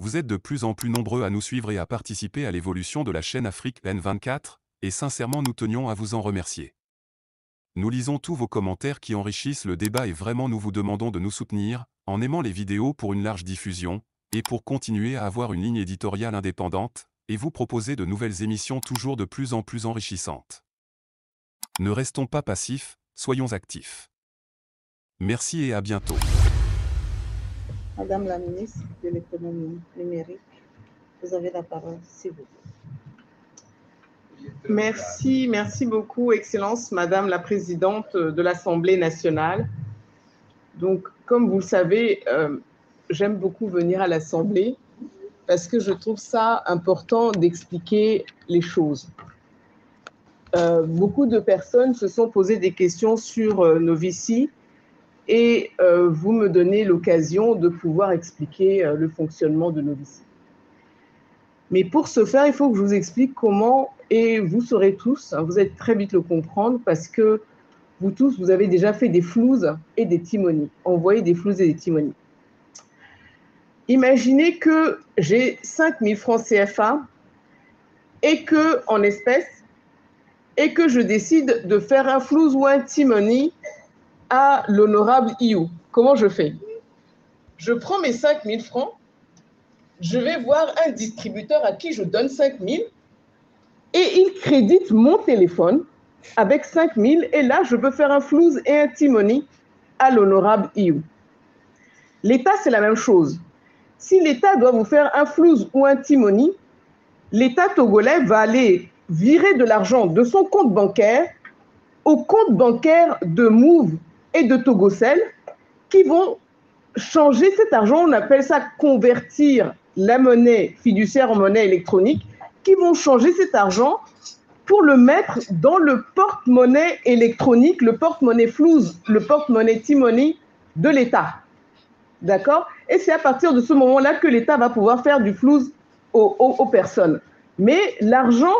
Vous êtes de plus en plus nombreux à nous suivre et à participer à l'évolution de la chaîne Afrique N24, et sincèrement nous tenions à vous en remercier. Nous lisons tous vos commentaires qui enrichissent le débat et vraiment nous vous demandons de nous soutenir, en aimant les vidéos pour une large diffusion, et pour continuer à avoir une ligne éditoriale indépendante, et vous proposer de nouvelles émissions toujours de plus en plus enrichissantes. Ne restons pas passifs, soyons actifs. Merci et à bientôt. Madame la ministre de l'économie numérique, vous avez la parole, s'il vous plaît. Merci beaucoup, Excellence, Madame la Présidente de l'Assemblée nationale. Donc, comme vous le savez, j'aime beaucoup venir à l'Assemblée parce que je trouve ça important d'expliquer les choses. Beaucoup de personnes se sont posées des questions sur Novici et vous me donnez l'occasion de pouvoir expliquer le fonctionnement de Novici. Mais pour ce faire, il faut que je vous explique comment, et vous saurez tous, vous allez très vite le comprendre, parce que vous tous, vous avez déjà fait des flouses et des timonies, envoyé des flouses et des timonies. Imaginez que j'ai 5 000 francs CFA et que, en espèces, et que je décide de faire un flouze ou un timoni à l'honorable IU. Comment je fais? Je prends mes 5 000 francs, je vais voir un distributeur à qui je donne 5 000 et il crédite mon téléphone avec 5 000 et là, je peux faire un flouze et un timoni à l'honorable IU. L'État, c'est la même chose. Si l'État doit vous faire un flouze ou un timoni, l'État togolais va aller virer de l'argent de son compte bancaire au compte bancaire de Move et de Togocel qui vont changer cet argent, on appelle ça convertir la monnaie fiduciaire en monnaie électronique, qui vont changer cet argent pour le mettre dans le porte-monnaie électronique, le porte-monnaie flouze, le porte-monnaie timoni de l'État. D'accord? Et c'est à partir de ce moment-là que l'État va pouvoir faire du flouze aux personnes. Mais l'argent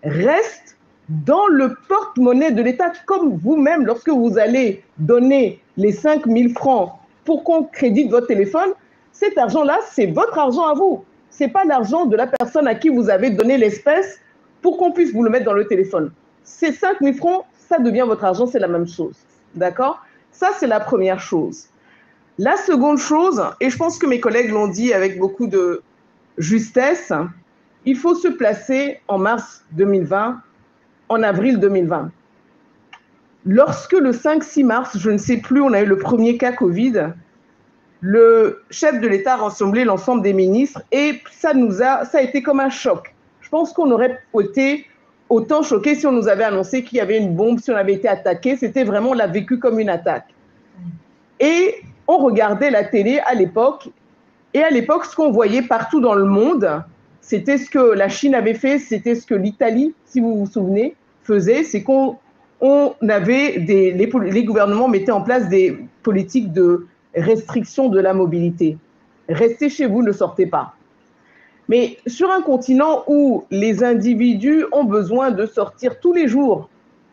reste dans le porte-monnaie de l'État, comme vous-même, lorsque vous allez donner les 5 000 francs pour qu'on crédite votre téléphone, cet argent-là, c'est votre argent à vous. Ce n'est pas l'argent de la personne à qui vous avez donné l'espèce pour qu'on puisse vous le mettre dans le téléphone. Ces 5 000 francs, ça devient votre argent, c'est la même chose. D'accord? Ça, c'est la première chose. La seconde chose, et je pense que mes collègues l'ont dit avec beaucoup de justesse, il faut se placer en mars 2020, en avril 2020. Lorsque le 5-6 mars, je ne sais plus, on a eu le premier cas Covid, le chef de l'État a rassemblé l'ensemble des ministres et ça a été comme un choc. Je pense qu'on aurait été autant choqués si on nous avait annoncé qu'il y avait une bombe, si on avait été attaqué. C'était vraiment, on l'a vécu comme une attaque. Et on regardait la télé à l'époque, et à l'époque, ce qu'on voyait partout dans le monde, c'était ce que la Chine avait fait, c'était ce que l'Italie, si vous vous souvenez, faisait, c'est qu'on avait les gouvernements mettaient en place des politiques de restriction de la mobilité. Restez chez vous, ne sortez pas. Mais sur un continent où les individus ont besoin de sortir tous les jours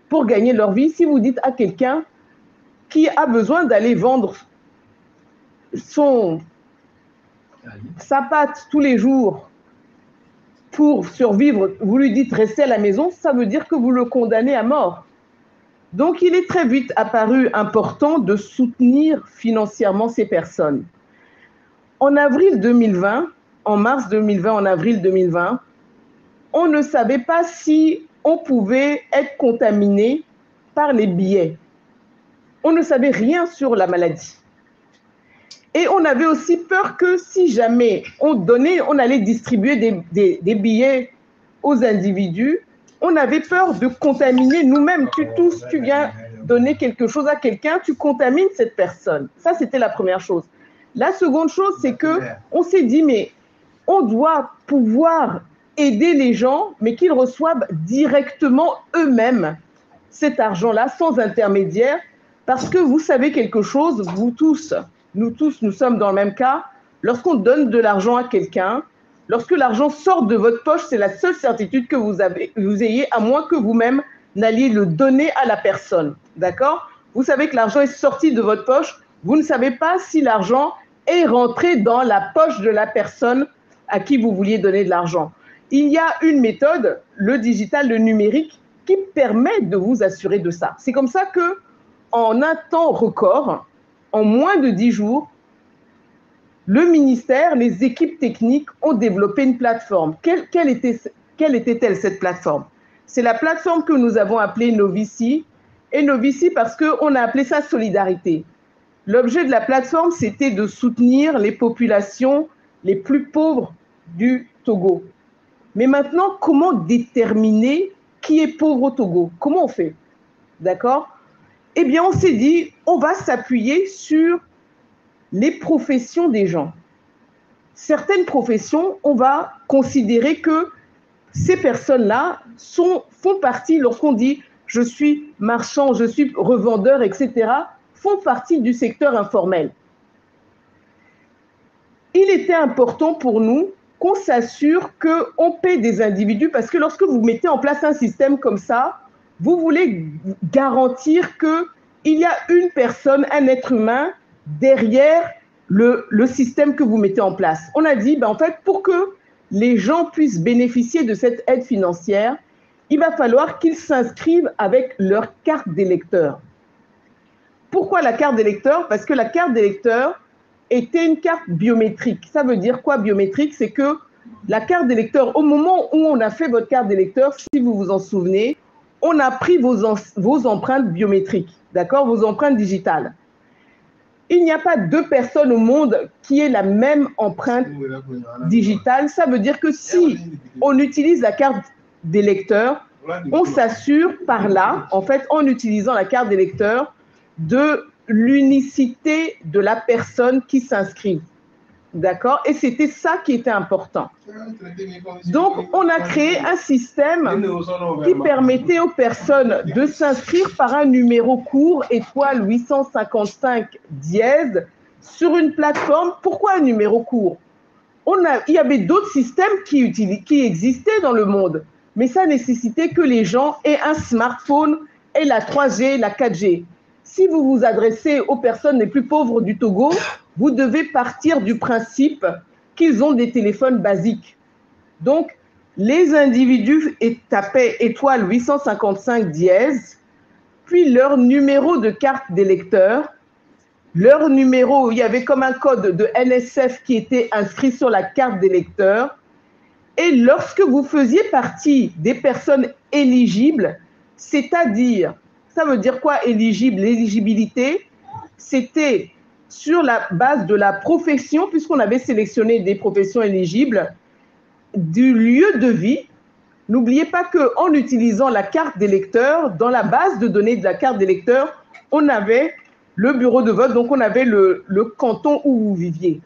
pour gagner leur vie, si vous dites à quelqu'un qui a besoin d'aller vendre sa pâte tous les jours pour survivre, vous lui dites restez à la maison, ça veut dire que vous le condamnez à mort. Donc, il est très vite apparu important de soutenir financièrement ces personnes. En avril 2020, en mars 2020, en avril 2020, on ne savait pas si on pouvait être contaminé par les billets. On ne savait rien sur la maladie. Et on avait aussi peur que si jamais on allait distribuer des billets aux individus, on avait peur de contaminer nous-mêmes. Tu viens donner quelque chose à quelqu'un, tu contamines cette personne. Ça, c'était la première chose. La seconde chose, c'est qu'on s'est dit, mais on doit pouvoir aider les gens, mais qu'ils reçoivent directement eux-mêmes cet argent-là, sans intermédiaire, parce que vous savez quelque chose, vous tous, nous sommes dans le même cas, lorsqu'on donne de l'argent à quelqu'un, lorsque l'argent sort de votre poche, c'est la seule certitude que vous ayez, à moins que vous-même n'alliez le donner à la personne. D'accord? Vous savez que l'argent est sorti de votre poche, vous ne savez pas si l'argent est rentré dans la poche de la personne à qui vous vouliez donner de l'argent. Il y a une méthode, le digital, le numérique, qui permet de vous assurer de ça. C'est comme ça que, en un temps record, en moins de 10 jours, le ministère, les équipes techniques ont développé une plateforme. Quelle était-elle, cette plateforme? C'est la plateforme que nous avons appelée Novici, et Novici parce qu'on a appelé ça Solidarité. L'objet de la plateforme, c'était de soutenir les populations les plus pauvres du Togo. Mais maintenant, comment déterminer qui est pauvre au Togo? Comment on fait? D'accord? Eh bien, on s'est dit, on va s'appuyer sur les professions des gens. Certaines professions, on va considérer que ces personnes-là font partie, lorsqu'on dit je suis marchand, je suis revendeur, etc., font partie du secteur informel. Il était important pour nous qu'on s'assure qu'on paie des individus, parce que lorsque vous mettez en place un système comme ça, vous voulez garantir qu'il y a une personne, un être humain, derrière le système que vous mettez en place. On a dit, en fait, pour que les gens puissent bénéficier de cette aide financière, il va falloir qu'ils s'inscrivent avec leur carte d'électeur. Pourquoi la carte d'électeur? Parce que la carte d'électeur était une carte biométrique. Ça veut dire quoi biométrique? C'est que la carte d'électeur, au moment où on a fait votre carte d'électeur, si vous vous en souvenez, on a pris vos empreintes biométriques, d'accord, vos empreintes digitales. Il n'y a pas deux personnes au monde qui aient la même empreinte digitale. Ça veut dire que si on utilise la carte d'électeur, on s'assure par là, en fait, en utilisant la carte d'électeur, de l'unicité de la personne qui s'inscrit. D'accord? Et c'était ça qui était important. Donc, on a créé un système qui permettait aux personnes de s'inscrire par un numéro court, étoile 855 dièse, sur une plateforme. Pourquoi un numéro court? Il y avait d'autres systèmes qui existaient dans le monde, mais ça nécessitait que les gens aient un smartphone et la 3G, la 4G. Si vous vous adressez aux personnes les plus pauvres du Togo, vous devez partir du principe qu'ils ont des téléphones basiques. Donc, les individus tapaient étoile 855 dièse, puis leur numéro de carte d'électeur, leur numéro, il y avait comme un code de NSF qui était inscrit sur la carte d'électeur. Et lorsque vous faisiez partie des personnes éligibles, c'est-à-dire, ça veut dire quoi éligible? L'éligibilité, c'était sur la base de la profession, puisqu'on avait sélectionné des professions éligibles, du lieu de vie. N'oubliez pas qu'en utilisant la carte d'électeur, dans la base de données de la carte d'électeur, on avait le bureau de vote, donc on avait le canton où vous viviez.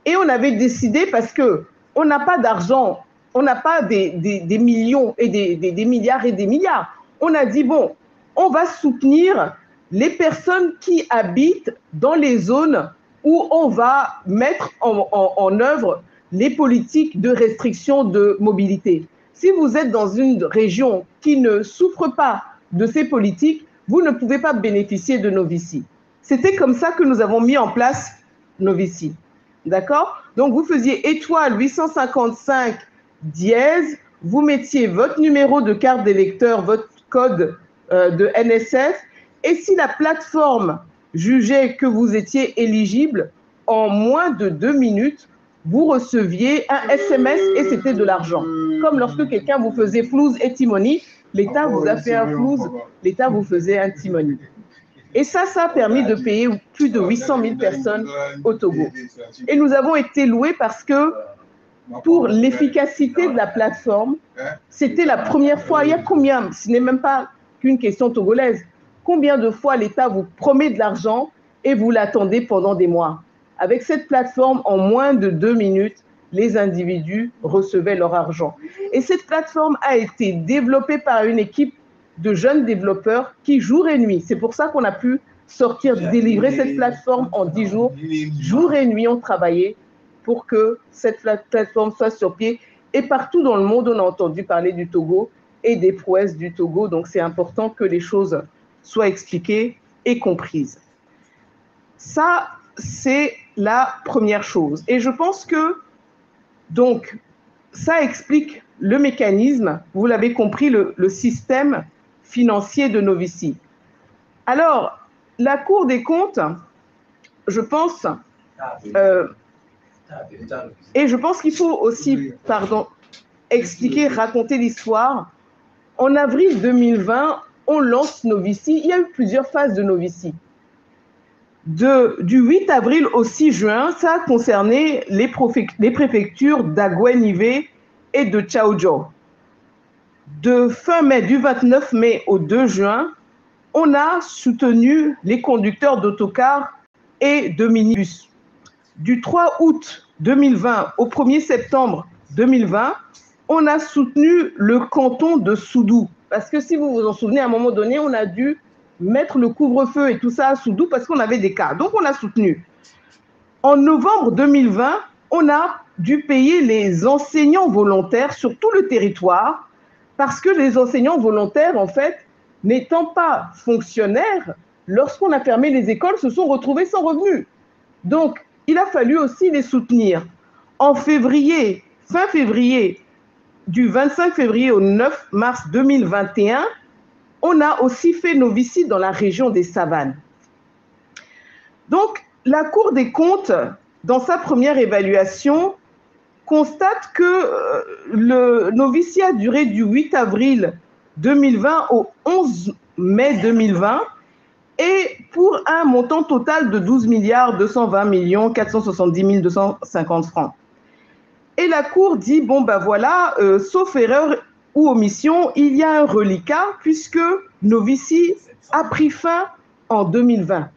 Et on avait décidé, parce qu'on n'a pas d'argent, on n'a pas des millions et des milliards et des milliards. On a dit, bon, on va soutenir les personnes qui habitent dans les zones où on va mettre en œuvre les politiques de restriction de mobilité. Si vous êtes dans une région qui ne souffre pas de ces politiques, vous ne pouvez pas bénéficier de Novici. C'était comme ça que nous avons mis en place Novici. D'accord? Donc, vous faisiez étoile 855 dièse, vous mettiez votre numéro de carte d'électeur, votre code de NSF, et si la plateforme jugeait que vous étiez éligible, en moins de 2 minutes, vous receviez un SMS et c'était de l'argent. Comme lorsque quelqu'un vous faisait flouze et timoni, l'État vous a fait un flouze, l'État vous faisait un timoni. Et ça a permis de payer plus de 800 000 personnes au Togo. Et nous avons été loués parce que pour l'efficacité de la plateforme, c'était la première fois, il y a combien, ce n'est même pas qu'une question togolaise, combien de fois l'État vous promet de l'argent et vous l'attendez pendant des mois? Avec cette plateforme, en moins de 2 minutes, les individus recevaient leur argent. Et cette plateforme a été développée par une équipe de jeunes développeurs qui, jour et nuit, c'est pour ça qu'on a pu sortir, délivrer cette plateforme en 10 jours, jour et nuit, ont travaillé pour que cette plateforme soit sur pied. Et partout dans le monde, on a entendu parler du Togo et des prouesses du Togo. Donc, c'est important que les choses soient expliquées et comprises. Ça, c'est la première chose. Et je pense que Donc, ça explique le mécanisme, vous l'avez compris, le système financier de Novici. Alors, la Cour des comptes, je pense, et je pense qu'il faut aussi, expliquer, raconter l'histoire. En avril 2020, on lance Novici. Il y a eu plusieurs phases de Novici. Du 8 avril au 6 juin, ça a concerné les préfectures d'Aguenive et de Tchaoudjo. De fin mai, du 29 mai au 2 juin, on a soutenu les conducteurs d'autocars et de minibus. Du 3 août 2020 au 1er septembre 2020, on a soutenu le canton de Soudou. Parce que si vous vous en souvenez, à un moment donné, on a dû mettre le couvre-feu et tout ça à Soudou parce qu'on avait des cas. Donc, on a soutenu. En novembre 2020, on a dû payer les enseignants volontaires sur tout le territoire parce que les enseignants volontaires, en fait, n'étant pas fonctionnaires, lorsqu'on a fermé les écoles, se sont retrouvés sans revenus. Donc, il a fallu aussi les soutenir. En février, fin février, du 25 février au 9 mars 2021, on a aussi fait Novici dans la région des Savanes. Donc, la Cour des comptes, dans sa première évaluation, constate que le Novici a duré du 8 avril 2020 au 11 mai 2020 et pour un montant total de 12 220 470 250 francs. Et la Cour dit, bon ben voilà, sauf erreur ou omission, il y a un reliquat puisque Novici a pris fin en 2020.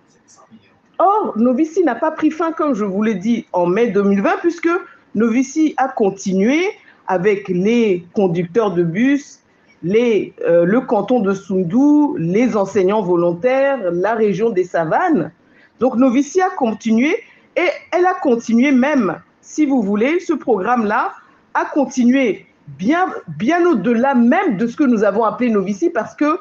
Or, Novici n'a pas pris fin, comme je vous l'ai dit, en mai 2020 puisque Novici a continué avec les conducteurs de bus, le canton de Soudou, les enseignants volontaires, la région des Savanes. Donc, Novici a continué et elle a continué même, si vous voulez, ce programme-là a continué bien au-delà même de ce que nous avons appelé Novici parce que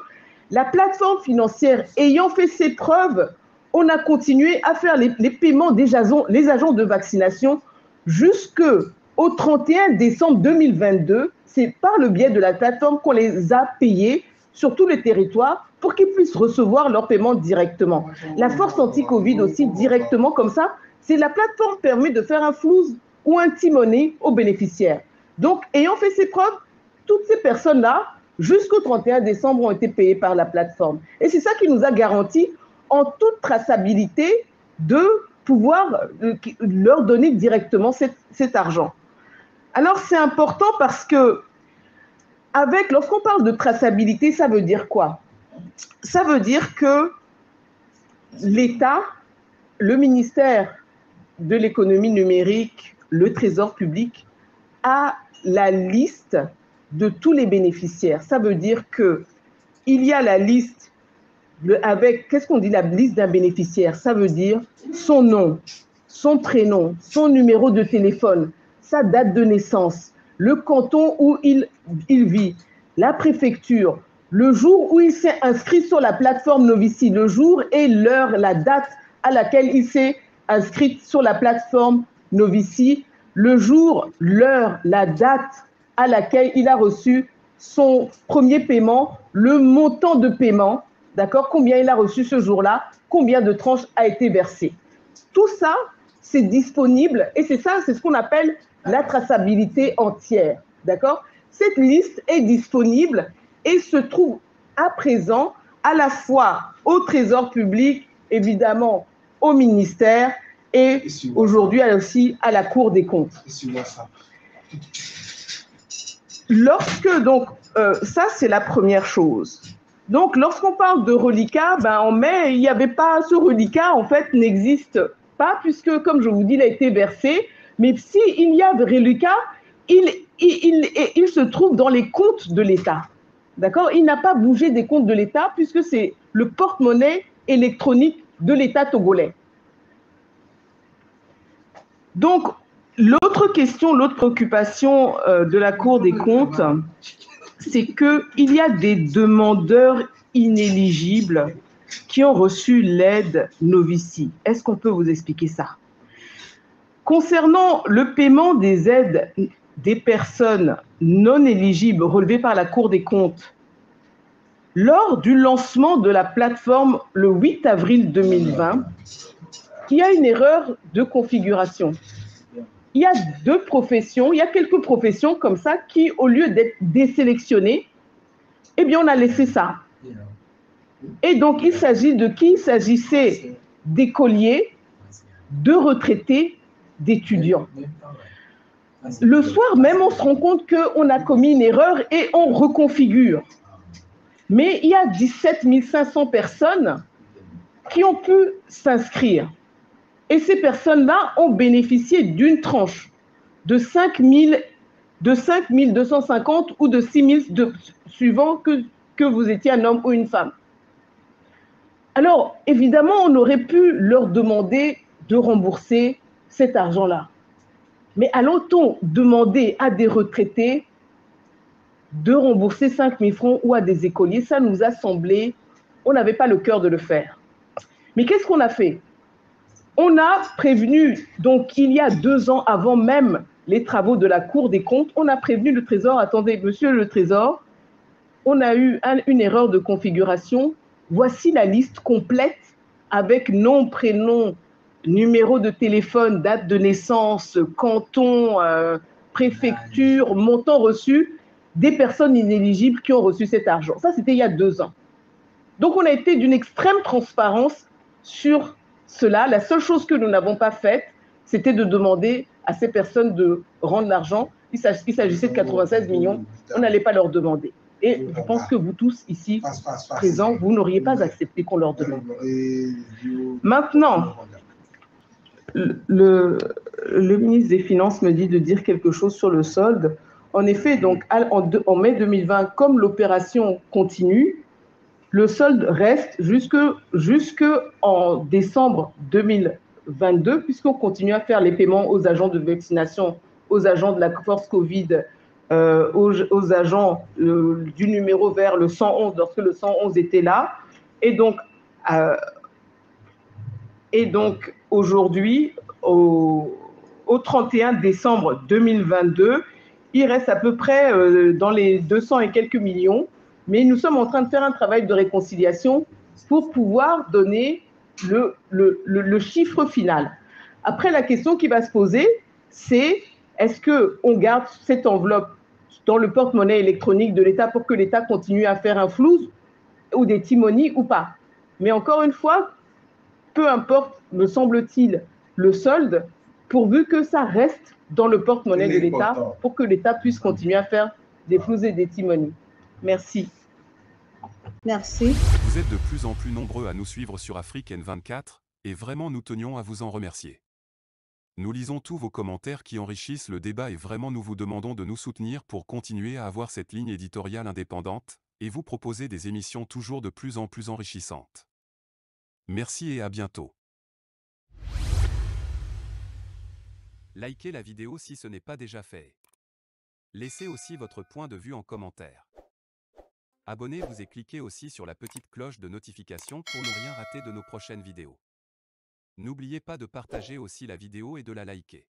la plateforme financière ayant fait ses preuves, on a continué à faire les paiements des les agents de vaccination jusqu'au 31 décembre 2022. C'est par le biais de la plateforme qu'on les a payés sur tout le territoire pour qu'ils puissent recevoir leur paiement directement. La force anti-Covid aussi directement comme ça, c'est la plateforme permet de faire un flouze ou un timoné aux bénéficiaires. Donc, ayant fait ses preuves, toutes ces personnes-là, jusqu'au 31 décembre, ont été payées par la plateforme. Et c'est ça qui nous a garanti, en toute traçabilité, de pouvoir leur donner directement cet argent. Alors, c'est important parce que, lorsqu'on parle de traçabilité, ça veut dire quoi? Ça veut dire que l'État, le ministère de l'économie numérique, le Trésor public, a la liste de tous les bénéficiaires. Ça veut dire qu'il y a la liste avec, qu'est-ce qu'on dit, la liste d'un bénéficiaire? Ça veut dire son nom, son prénom, son numéro de téléphone, sa date de naissance, le canton où il vit, la préfecture, le jour où il s'est inscrit sur la plateforme Novici, le jour et l'heure, la date à laquelle il s'est inscrit sur la plateforme Novici, le jour, l'heure, la date à laquelle il a reçu son premier paiement, le montant de paiement, d'accord, combien il a reçu ce jour-là, combien de tranches a été versé. Tout ça, c'est disponible et c'est ça, c'est ce qu'on appelle la traçabilité entière, d'accord? Cette liste est disponible et se trouve à présent à la fois au Trésor public, évidemment au ministère et aujourd'hui aussi à la Cour des comptes. Lorsque, donc, ça c'est la première chose. Donc, lorsqu'on parle de reliquat, en mai, il n'y avait pas, ce reliquat en fait n'existe pas puisque, comme je vous dis, il a été versé. Mais s'il y a de reliquat, il se trouve dans les comptes de l'État. D'accord? Il n'a pas bougé des comptes de l'État puisque c'est le porte-monnaie électronique de l'État togolais. Donc, l'autre question, l'autre préoccupation de la Cour des comptes, c'est qu'il y a des demandeurs inéligibles qui ont reçu l'aide Novici. Est-ce qu'on peut vous expliquer ça? Concernant le paiement des aides des personnes non éligibles relevées par la Cour des comptes, lors du lancement de la plateforme le 8 avril 2020, il y a une erreur de configuration. Il y a quelques professions comme ça qui, au lieu d'être désélectionnées, eh bien, on a laissé ça. Et donc, il s'agit de qui? Il s'agissait d'écoliers, de retraités, d'étudiants. Le soir même, on se rend compte qu'on a commis une erreur et on reconfigure. Mais il y a 17 500 personnes qui ont pu s'inscrire. Et ces personnes-là ont bénéficié d'une tranche de 5 250 ou de 6 000, suivant que vous étiez un homme ou une femme. Alors, évidemment, on aurait pu leur demander de rembourser cet argent-là. Mais allons-on demander à des retraités de rembourser 5 000 francs ou à des écoliers? Ça nous a semblé, on n'avait pas le cœur de le faire. Mais qu'est-ce qu'on a fait? On a prévenu, donc il y a 2 ans avant même les travaux de la Cour des comptes, on a prévenu le Trésor, attendez, monsieur le Trésor, on a eu une erreur de configuration, voici la liste complète avec nom, prénom, numéro de téléphone, date de naissance, canton, préfecture, montant reçu, des personnes inéligibles qui ont reçu cet argent. Ça, c'était il y a 2 ans. Donc, on a été d'une extrême transparence sur cela. La seule chose que nous n'avons pas faite, c'était de demander à ces personnes de rendre l'argent. Il s'agissait de 96 millions. On n'allait pas leur demander. Et je pense que vous tous ici présents, vous n'auriez pas accepté qu'on leur demande. Maintenant, le ministre des Finances me dit de dire quelque chose sur le solde. En effet, donc, en mai 2020, comme l'opération continue, le solde reste jusqu'en décembre 2022, puisqu'on continue à faire les paiements aux agents de vaccination, aux agents de la force Covid, aux agents du numéro vert, le 111, lorsque le 111 était là. Et donc aujourd'hui, au 31 décembre 2022, il reste à peu près dans les 200 et quelques millions, mais nous sommes en train de faire un travail de réconciliation pour pouvoir donner le chiffre final. Après, la question qui va se poser, c'est est-ce qu'on garde cette enveloppe dans le porte-monnaie électronique de l'État pour que l'État continue à faire un flouze ou des timonies ou pas? Mais encore une fois, peu importe, me semble-t-il, le solde, pourvu que ça reste dans le porte-monnaie de l'État pour que l'État puisse continuer à faire des floues et des timonies. Merci. Merci. Vous êtes de plus en plus nombreux à nous suivre sur Afrique N24, et vraiment nous tenions à vous en remercier. Nous lisons tous vos commentaires qui enrichissent le débat et vraiment nous vous demandons de nous soutenir pour continuer à avoir cette ligne éditoriale indépendante, et vous proposer des émissions toujours de plus en plus enrichissantes. Merci et à bientôt. Likez la vidéo si ce n'est pas déjà fait. Laissez aussi votre point de vue en commentaire. Abonnez-vous et cliquez aussi sur la petite cloche de notification pour ne rien rater de nos prochaines vidéos. N'oubliez pas de partager aussi la vidéo et de la liker.